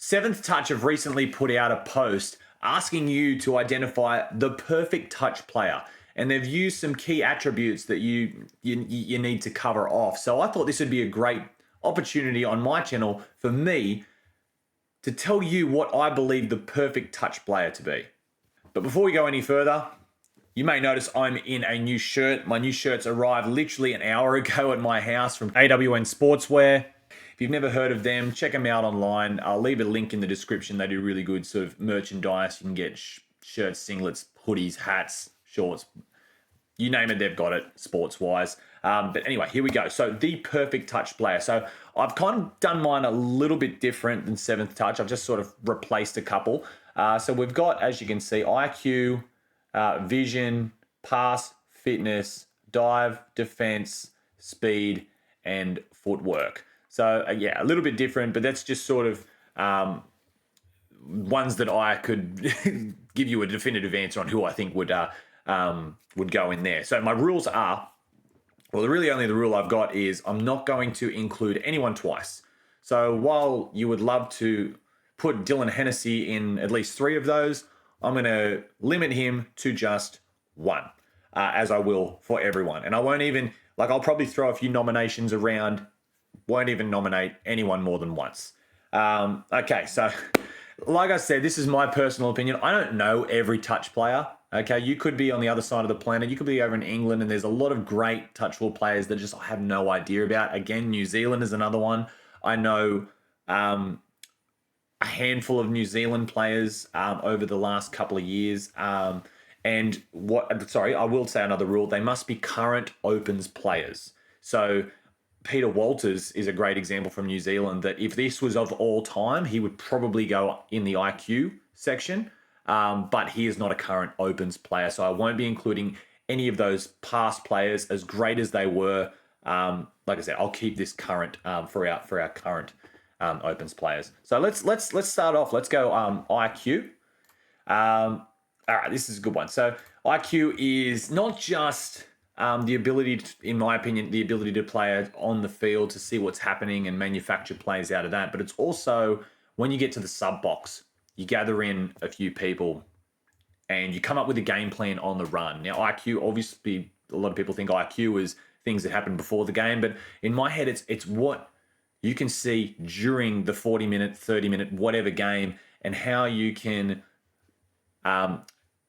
Seventh Touch have recently put out a post asking you to identify the perfect touch player. And they've used some key attributes that you need to cover off. So I thought this would be a great opportunity on my channel for me to tell you what I believe the perfect touch player to be. But before we go any further, you may notice I'm in a new shirt. My new shirts arrived literally an hour ago at my house from AWN Sportswear. If you've never heard of them, check them out online. I'll leave a link in the description. They do really good sort of merchandise. You can get shirts, singlets, hoodies, hats, shorts. You name it, they've got it, sports-wise. But anyway, here we go. So the perfect touch player. So I've kind of done mine a little bit different than Seventh Touch. I've just sort of replaced a couple. So we've got, as you can see, IQ, vision, pass, fitness, dive, defense, speed, and footwork. So yeah, a little bit different, but that's just sort of ones that I could give you a definitive answer on who I think would go in there. So my rules are, well, really only the rule I've got is I'm not going to include anyone twice. So while you would love to put Dylan Hennessy in at least 3 of those, I'm going to limit him to just 1, as I will for everyone. And I won't even, I'll probably throw a few nominations around, won't even nominate anyone more than once. Okay, so like I said, this is my personal opinion. I don't know every touch player. Okay, you could be on the other side of the planet. You could be over in England, and there's a lot of great touchball players that just I have no idea about. Again, New Zealand is another one. I know a handful of New Zealand players over the last couple of years. I will say another rule. They must be current opens players. So Peter Walters is a great example from New Zealand that if this was of all time, he would probably go in the IQ section. But he is not a current opens player, so I won't be including any of those past players, as great as they were. Like I said, I'll keep this current for our current opens players. So let's start off. Let's go IQ. All right, this is a good one. So IQ is not just the ability, in my opinion, the ability to play on the field to see what's happening and manufacture plays out of that, but it's also when you get to the sub box. You gather in a few people and you come up with a game plan on the run. Now, IQ, obviously, a lot of people think IQ is things that happen before the game, but in my head, it's what you can see during the 40-minute, 30-minute, whatever game, and how you can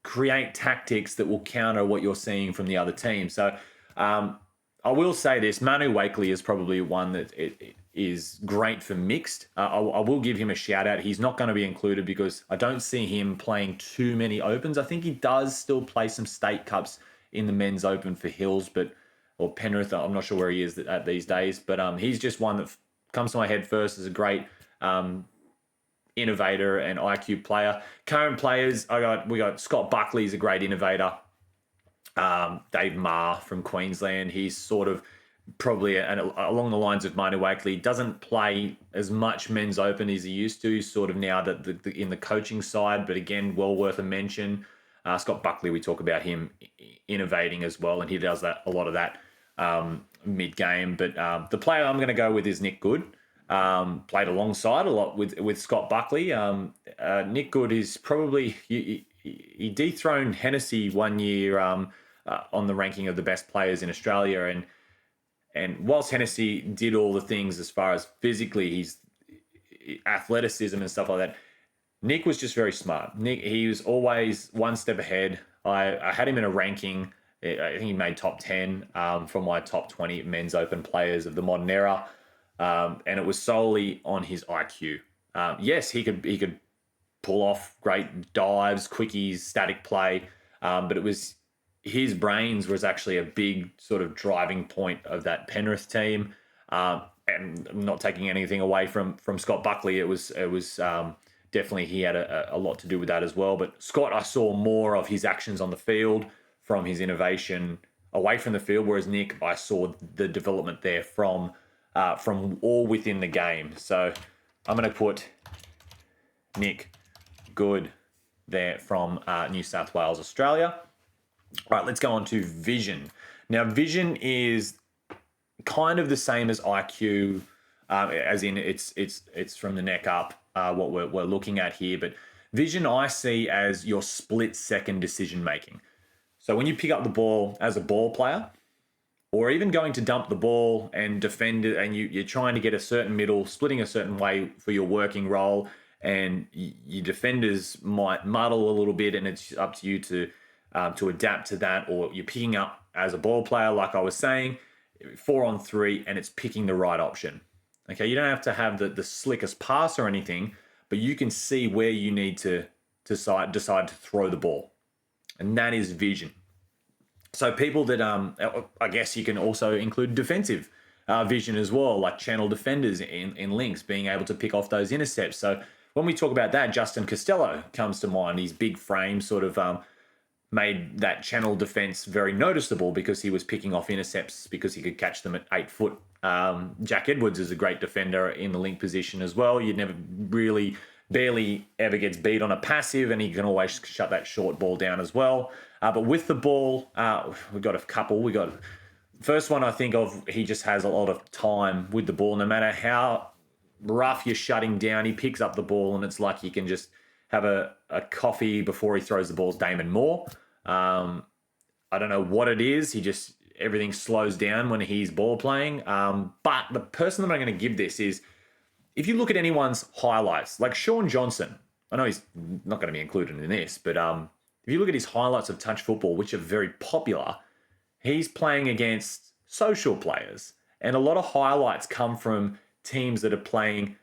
create tactics that will counter what you're seeing from the other team. So I will say this, Manu Wakely is probably one that is great for mixed. I will give him a shout out. He's not going to be included because I don't see him playing too many opens. I think he does still play some state cups in the men's open for Hills, or Penrith. I'm not sure where he is at these days, but he's just one that comes to my head first as a great innovator and IQ player. Current players, we got Scott Buckley is a great innovator. Dave Marr from Queensland, he's sort of probably along the lines of Manu Wakely, doesn't play as much men's open as he used to, sort of now that in the coaching side, but again, well worth a mention. Scott Buckley, we talk about him innovating as well, and he does a lot of that mid-game. But the player I'm going to go with is Nick Good. Played alongside a lot with Scott Buckley. Nick Good is probably, he dethroned Hennessy one year on the ranking of the best players in Australia, and whilst Hennessy did all the things as far as physically, he's athleticism and stuff like that, Nick was just very smart. Nick, he was always one step ahead. I had him in a ranking. I think he made top 10 from my top 20 men's open players of the modern era. And it was solely on his IQ. Yes, he could pull off great dives, quickies, static play, but it was his brains was actually a big sort of driving point of that Penrith team. And I'm not taking anything away from Scott Buckley. It was definitely he had a lot to do with that as well. But Scott, I saw more of his actions on the field from his innovation away from the field, whereas Nick, I saw the development there from all within the game. So I'm going to put Nick Good there from New South Wales, Australia. All right, let's go on to vision. Now, vision is kind of the same as IQ, as in it's from the neck up. what we're looking at here, but vision I see as your split-second decision making. So when you pick up the ball as a ball player, or even going to dump the ball and defend it, and you're trying to get a certain middle, splitting a certain way for your working role, and your defenders might muddle a little bit, and it's up to you to adapt to that. Or you're picking up as a ball player, like I was saying, 4-on-3, and it's picking the right option. Okay, you don't have to have the slickest pass or anything, but you can see where you need to decide to throw the ball, and that is vision. So people that I guess you can also include defensive vision as well, like channel defenders in links, being able to pick off those intercepts. So when we talk about that, Justin Costello comes to mind. His big frame sort of made that channel defense very noticeable because he was picking off intercepts because he could catch them at 8 foot. Jack Edwards is a great defender in the link position as well. You'd never really, barely ever gets beat on a passive, and he can always shut that short ball down as well. But with the ball, we've got a couple. We got first one I think of, he just has a lot of time with the ball. No matter how rough you're shutting down, he picks up the ball, and it's like you can just have a coffee before he throws the balls. Damon Moore. I don't know what it is. Everything slows down when he's ball playing. But the person that I'm going to give this is, if you look at anyone's highlights, like Sean Johnson, I know he's not going to be included in this, but if you look at his highlights of touch football, which are very popular, he's playing against social players. And a lot of highlights come from teams that are playing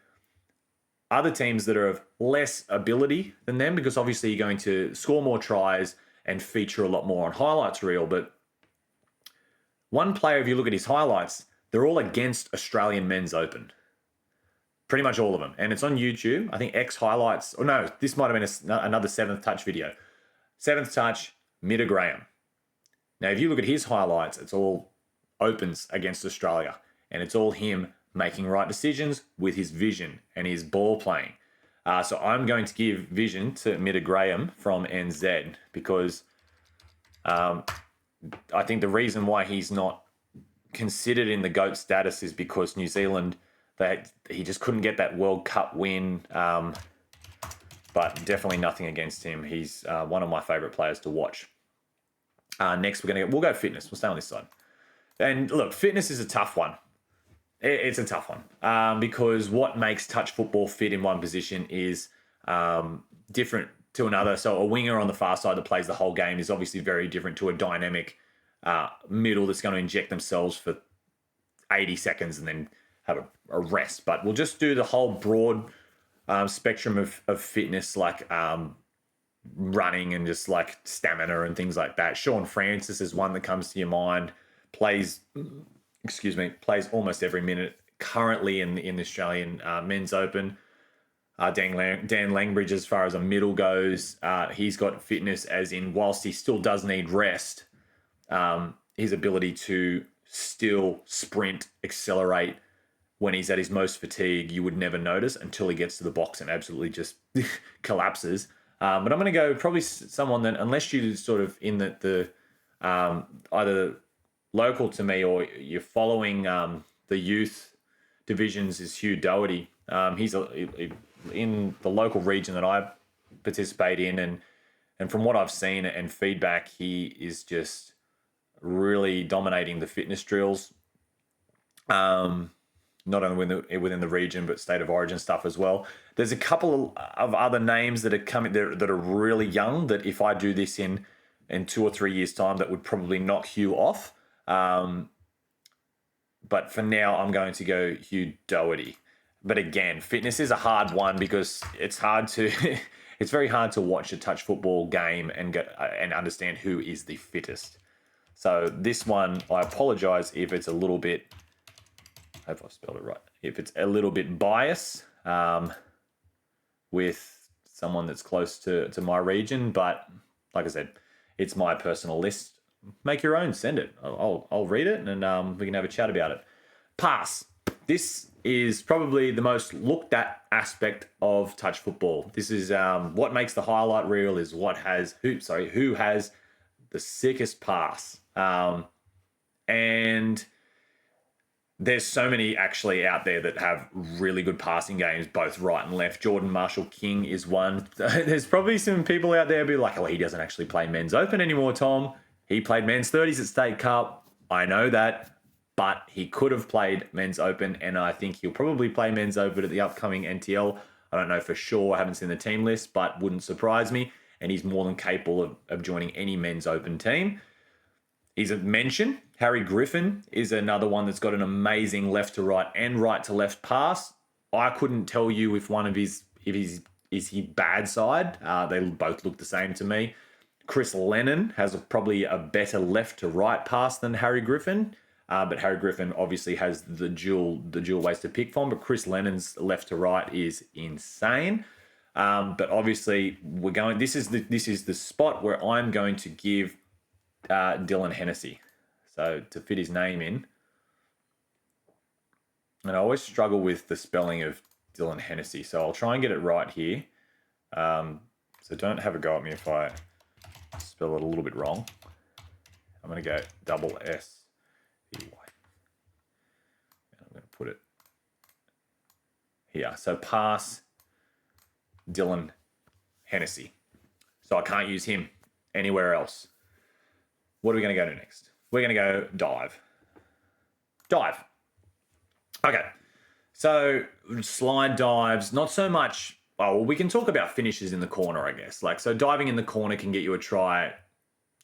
other teams that are of less ability than them, because obviously you're going to score more tries and feature a lot more on highlights reel. But one player, if you look at his highlights, they're all against Australian Men's Open. Pretty much all of them. And it's on YouTube. I think X highlights, or no, this might have been another Seventh Touch video. Seventh Touch, Mida Graham. Now, if you look at his highlights, it's all opens against Australia. And it's all him making right decisions with his vision and his ball playing. So I'm going to give vision to Mida Graham from NZ, because I think the reason why he's not considered in the GOAT status is because New Zealand, he just couldn't get that World Cup win. But definitely nothing against him. He's one of my favourite players to watch. Next, we'll go fitness. We'll stay on this side. And look, fitness is a tough one. It's a tough one because what makes touch football fit in one position is different to another. So a winger on the far side that plays the whole game is obviously very different to a dynamic middle that's going to inject themselves for 80 seconds and then have a rest. But we'll just do the whole broad spectrum of fitness, like running and just like stamina and things like that. Sean Francis is one that comes to your mind. Plays almost every minute currently in the Australian Men's Open. Dan Langbridge, as far as a middle goes, he's got fitness, as in whilst he still does need rest, his ability to still sprint, accelerate when he's at his most fatigue, you would never notice until he gets to the box and absolutely just collapses. But I'm going to go probably someone that, unless you're sort of in the either local to me or you're following the youth divisions, is Hugh Doherty. He's in the local region that I participate in, and from what I've seen and feedback, he is just really dominating the fitness drills. Not only within the region, but state of origin stuff as well. There's a couple of other names that are coming there that are really young, that if I do this in 2 or 3 years' time, that would probably knock Hugh off. But for now, I'm going to go Hugh Doherty. But again, fitness is a hard one because it's very hard to watch a touch football game and understand who is the fittest. So this one, I apologize if it's a little bit, I hope I spelled it right, if it's a little bit biased with someone that's close to my region. But like I said, it's my personal list. Make your own, send it. I'll read it, and we can have a chat about it. Pass. This is probably the most looked at aspect of touch football. This is what makes the highlight reel, is who has the sickest pass. And there's so many actually out there that have really good passing games, both right and left. Jordan Marshall King is one. There's probably some people out there be like, oh, he doesn't actually play men's open anymore, Tom. He played men's 30s at State Cup. I know that. But he could have played men's open, and I think he'll probably play men's open at the upcoming NTL. I don't know for sure. I haven't seen the team list, but wouldn't surprise me. And he's more than capable of joining any men's open team. He's a mention. Harry Griffin is another one that's got an amazing left to right and right to left pass. I couldn't tell you if is he bad side. They both look the same to me. Chris Lennon has probably a better left to right pass than Harry Griffin. But Harry Griffin obviously has the dual ways to pick from. But Chris Lennon's left to right is insane. But obviously we're going. This is the spot where I'm going to give Dylan Hennessy. So to fit his name in, and I always struggle with the spelling of Dylan Hennessy. So I'll try and get it right here. So don't have a go at me if I spell it a little bit wrong. I'm going to go double S. I'm going to put it here. So pass Dylan Hennessy. So I can't use him anywhere else. What are we going to go to next? We're going to go dive. Dive. Okay. So slide dives, not so much. Oh, well, we can talk about finishes in the corner, I guess. So diving in the corner can get you a try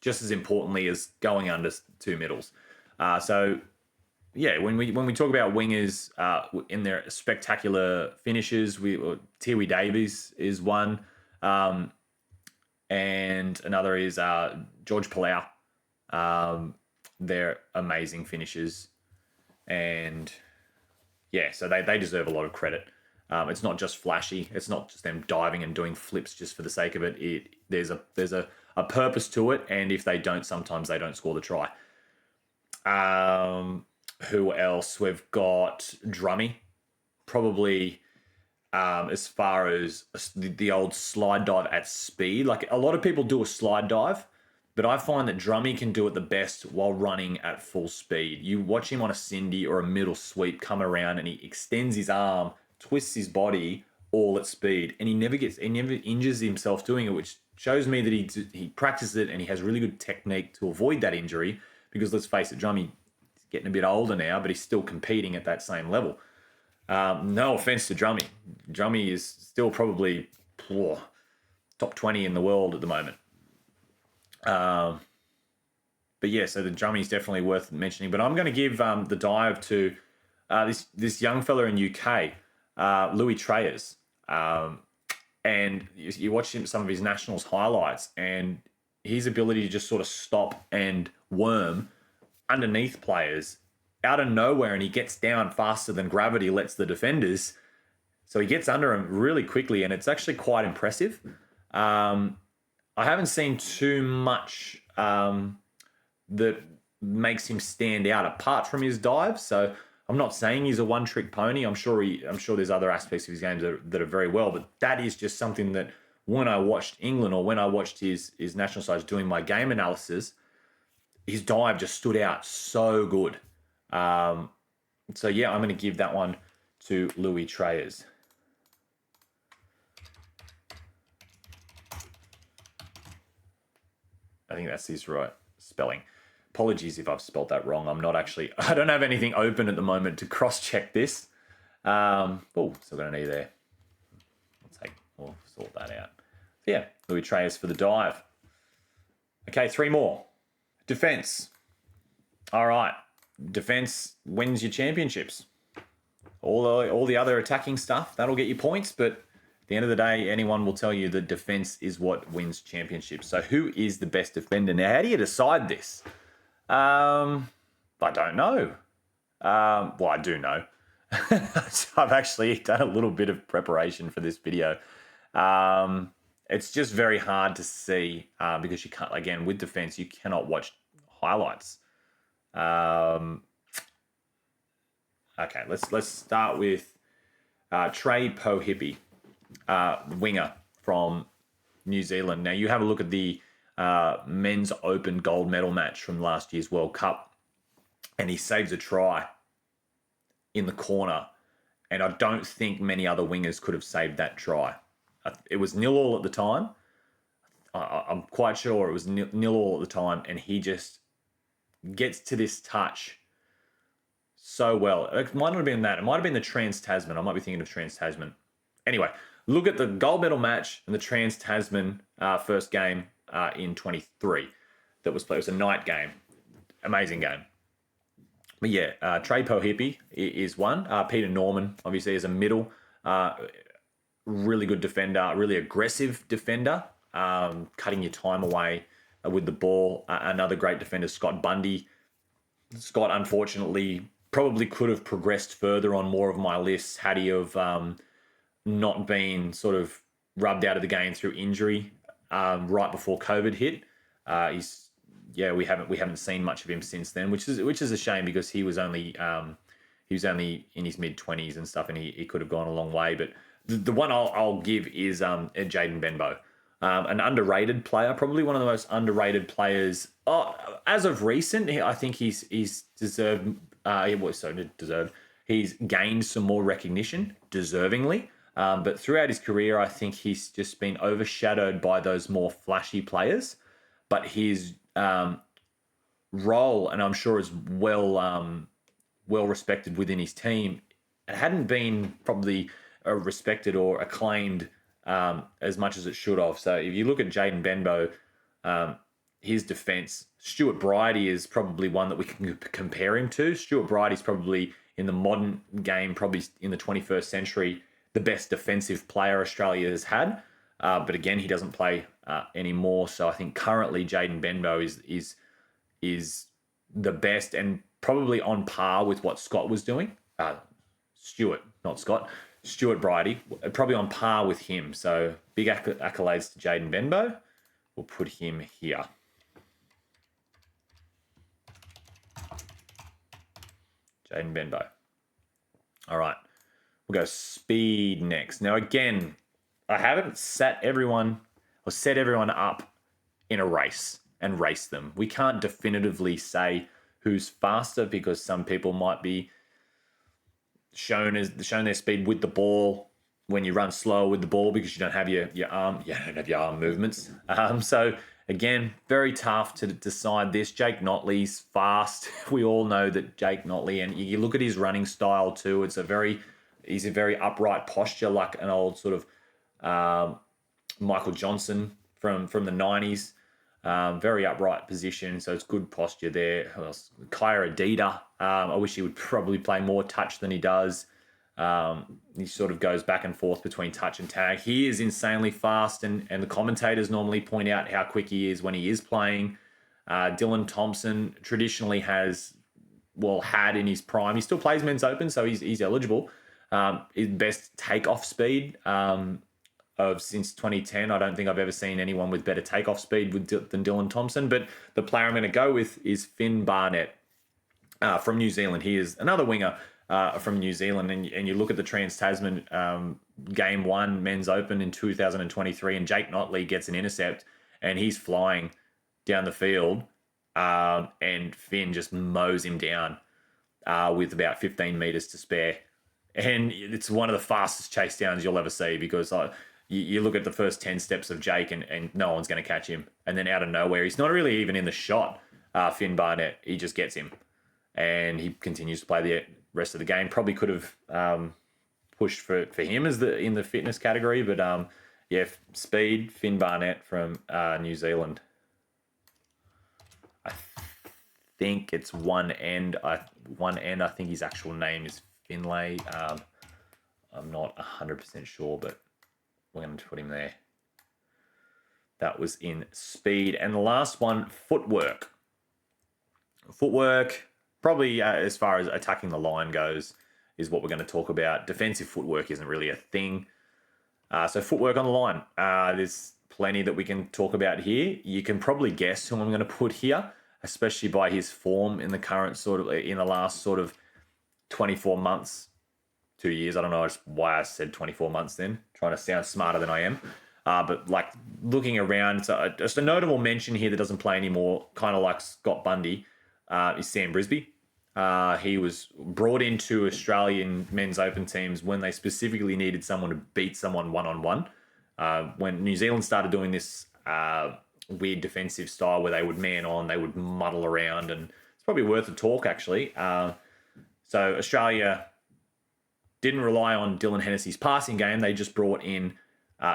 just as importantly as going under 2 middles. So yeah, when we talk about wingers in their spectacular finishes, Tiwi Davies is one, and another is George Palau. They're amazing finishes, and yeah, so they deserve a lot of credit. It's not just flashy. It's not just them diving and doing flips just for the sake of it. There's a purpose to it, and if they don't, sometimes they don't score the try. Who else? We've got Drummy, probably as far as the old slide dive at speed. A lot of people do a slide dive, but I find that Drummy can do it the best while running at full speed. You watch him on a Cindy or a middle sweep come around and he extends his arm, twists his body all at speed, and he never injures himself doing it, which shows me that he practices it and he has really good technique to avoid that injury. Because let's face it, Drummy's getting a bit older now, but he's still competing at that same level. No offense to Drummy. Drummy is still probably top 20 in the world at the moment. But yeah, so the Drummy's definitely worth mentioning. But I'm going to give the dive to this young fella in UK, Louis Treyers. And you watch some of his nationals highlights, and his ability to just sort of stop and worm underneath players out of nowhere, and he gets down faster than gravity lets the defenders. So he gets under him really quickly, and it's actually quite impressive. I haven't seen too much that makes him stand out apart from his dive. So I'm not saying he's a one-trick pony. I'm sure there's other aspects of his game that are very well, but that is just something that when I watched England or when I watched his national sides doing my game analysis, his dive just stood out so good. So yeah, I'm going to give that one to Louis Treyers. I think that's his right spelling. Apologies if I've spelled that wrong. I don't have anything open at the moment to cross-check this. Still got an E there. We'll sort that out. So yeah, Louis Treyers for the dive. Okay, 3 more. Defense. All right. Defense wins your championships. All the other attacking stuff, that'll get you points, but at the end of the day, anyone will tell you that defense is what wins championships. So who is the best defender? Now, how do you decide this? I don't know. Well, I do know. So I've actually done a little bit of preparation for this video. It's just very hard to see because you can't, again, with defense, you cannot watch highlights. Okay, let's start with Trey Pohippie, winger from New Zealand. Now, you have a look at the men's open gold medal match from last year's World Cup, and he saves a try in the corner, and I don't think many other wingers could have saved that try. It was 0-0 at the time. I'm quite sure it was 0-0 at the time, and he just gets to this touch so well. It might not have been that. It might have been the Trans-Tasman. I might be thinking of Trans-Tasman. Anyway, look at the gold medal match and the Trans-Tasman first game in 23 that was played. It was a night game. Amazing game. But yeah, Trey Pohippy is one. Peter Norman, obviously, is a middle. Really good defender, really aggressive defender, cutting your time away with the ball. Another great defender, Scott Bundy. Scott, unfortunately, probably could have progressed further on more of my lists had he have not been sort of rubbed out of the game through injury right before COVID hit. We haven't seen much of him since then, which is a shame because he was only in his mid-20s and stuff, and he could have gone a long way. But the one I'll give is Jaden Benbow, an underrated player, probably one of the most underrated players as of recent. I think he's deserved. He's gained some more recognition, deservingly. But throughout his career, I think he's just been overshadowed by those more flashy players. But his role, and I'm sure is well respected within his team, it hadn't been probably respected or acclaimed as much as it should have. So if you look at Jaden Benbow, his defence, Stuart Bridie is probably one that we can compare him to. Stuart Bridie's probably in the modern game, probably in the 21st century, the best defensive player Australia has had. But again, he doesn't play anymore. So I think currently Jaden Benbow is the best and probably on par with what Scott was doing. Stuart, not Scott. Stuart Bridie, probably on par with him. So big accolades to Jaden Benbow. We'll put him here. Jaden Benbow. All right. We'll go speed next. Now, again, I haven't set everyone up in a race and race them. We can't definitively say who's faster because some people might be shown their speed with the ball when you run slow with the ball because you don't have your arm movements. So again, very tough to decide this. Jake Notley's fast. We all know that Jake Notley, and you look at his running style too. He's a very upright posture, like an old sort of Michael Johnson from the 90s. Very upright position, so it's good posture there. Who else? Kyra Adida. I wish he would probably play more touch than he does. He sort of goes back and forth between touch and tag. He is insanely fast, and the commentators normally point out how quick he is when he is playing. Dylan Thompson traditionally had in his prime. He still plays men's open, so he's eligible. His best takeoff speed of since 2010. I don't think I've ever seen anyone with better takeoff speed than Dylan Thompson. But the player I'm going to go with is Finn Barnett from New Zealand. He is another winger from New Zealand. And you look at the Trans-Tasman Game 1 Men's Open in 2023, and Jake Notley gets an intercept, and he's flying down the field, and Finn just mows him down with about 15 metres to spare. And it's one of the fastest chase downs you'll ever see because you look at the first 10 steps of Jake and no one's going to catch him. And then out of nowhere, he's not really even in the shot, Finn Barnett. He just gets him. And he continues to play the rest of the game. Probably could have pushed for him in the fitness category. But speed, Finn Barnett from New Zealand. I think it's one end. I think his actual name is Finlay. I'm not 100% sure, but we're going to put him there. That was in speed. And the last one, footwork. Footwork, probably as far as attacking the line goes, is what we're going to talk about. Defensive footwork isn't really a thing. So footwork on the line. There's plenty that we can talk about here. You can probably guess who I'm going to put here, especially by his form in the last 24 months, 2 years. I don't know why I said 24 months then, trying to sound smarter than I am. But like looking around, so just a notable mention here that doesn't play anymore, kind of like Scott Bundy, is Sam Brisby. He was brought into Australian men's open teams when they specifically needed someone to beat someone one-on-one. When New Zealand started doing this weird defensive style where they would man on, they would muddle around, and it's probably worth a talk, actually. So Australia didn't rely on Dylan Hennessy's passing game. They just brought in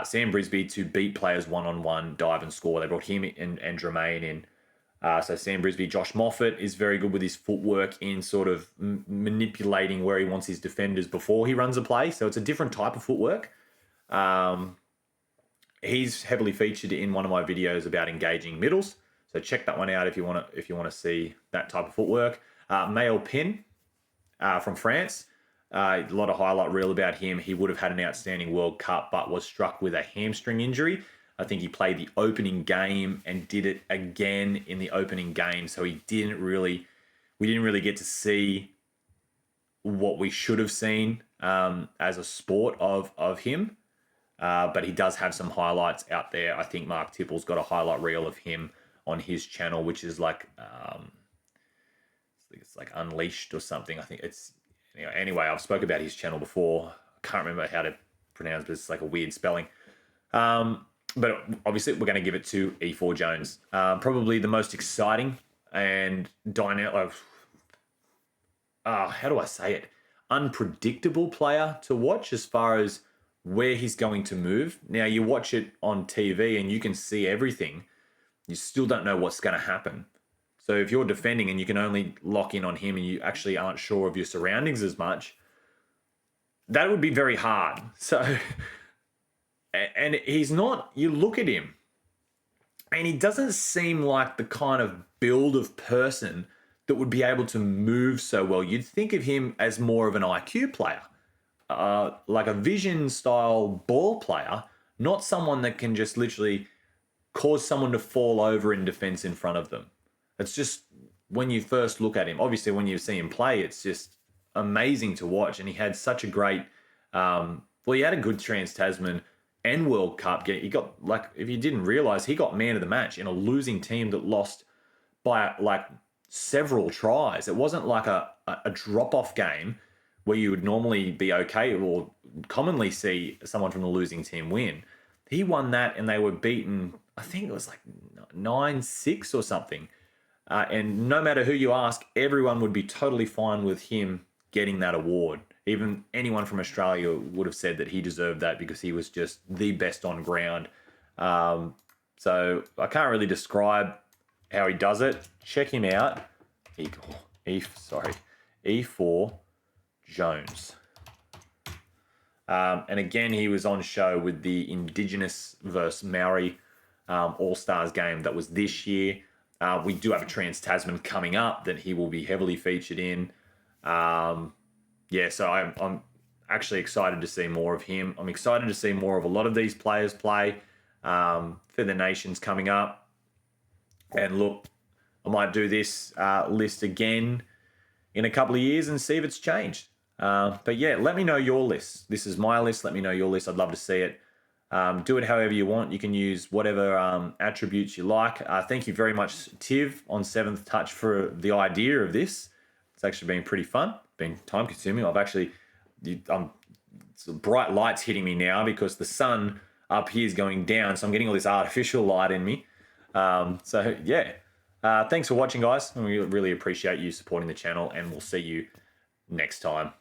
Sam Brisby to beat players one-on-one, dive and score. They brought him and Jermaine in. So Sam Brisby, Josh Moffat is very good with his footwork in sort of manipulating where he wants his defenders before he runs a play. So it's a different type of footwork. He's heavily featured in one of my videos about engaging middles. So check that one out if you want to see that type of footwork. Maël Pin from France. A lot of highlight reel about him. He would have had an outstanding World Cup, but was struck with a hamstring injury. I think he played the opening game and did it again in the opening game. So we didn't really get to see what we should have seen as a sport of him. But he does have some highlights out there. I think Mark Tipple's got a highlight reel of him on his channel, which is like, it's like Unleashed or something. I think it's, anyway, I've spoke about his channel before. I can't remember how to pronounce it, but it's like a weird spelling. But obviously, we're going to give it to E4 Jones. Probably the most exciting and dynamic, how do I say it? Unpredictable player to watch as far as where he's going to move. Now, you watch it on TV and you can see everything. You still don't know what's going to happen. So if you're defending and you can only lock in on him and you actually aren't sure of your surroundings as much, that would be very hard. So... And he's not, you look at him and he doesn't seem like the kind of build of person that would be able to move so well. You'd think of him as more of an IQ player, like a vision style ball player, not someone that can just literally cause someone to fall over in defense in front of them. It's just, when you first look at him, obviously when you see him play, it's just amazing to watch. And he had such a great, he had a good Trans-Tasman and World Cup. He got, like, if you didn't realize, he got man of the match in a losing team that lost by like several tries. It wasn't like a drop-off game where you would normally be okay or commonly see someone from the losing team win. He won that and they were beaten, I think it was like 9-6 or something. And no matter who you ask, everyone would be totally fine with him getting that award. Even anyone from Australia would have said that he deserved that because he was just the best on ground. So I can't really describe how he does it. Check him out. E4 Jones. And again, he was on show with the Indigenous versus Maori All-Stars game that was this year. We do have a Trans-Tasman coming up that he will be heavily featured in. So I'm actually excited to see more of him. I'm excited to see more of a lot of these players play for the nations coming up. And look, I might do this list again in a couple of years and see if it's changed. But yeah, let me know your list. This is my list. Let me know your list. I'd love to see it. Do it however you want. You can use whatever attributes you like. Thank you very much, Tiv, on 7th Touch for the idea of this. It's actually been pretty fun. Been time consuming. Bright lights hitting me now because the sun up here is going down. So I'm getting all this artificial light in me. Thanks for watching, guys. We really appreciate you supporting the channel and we'll see you next time.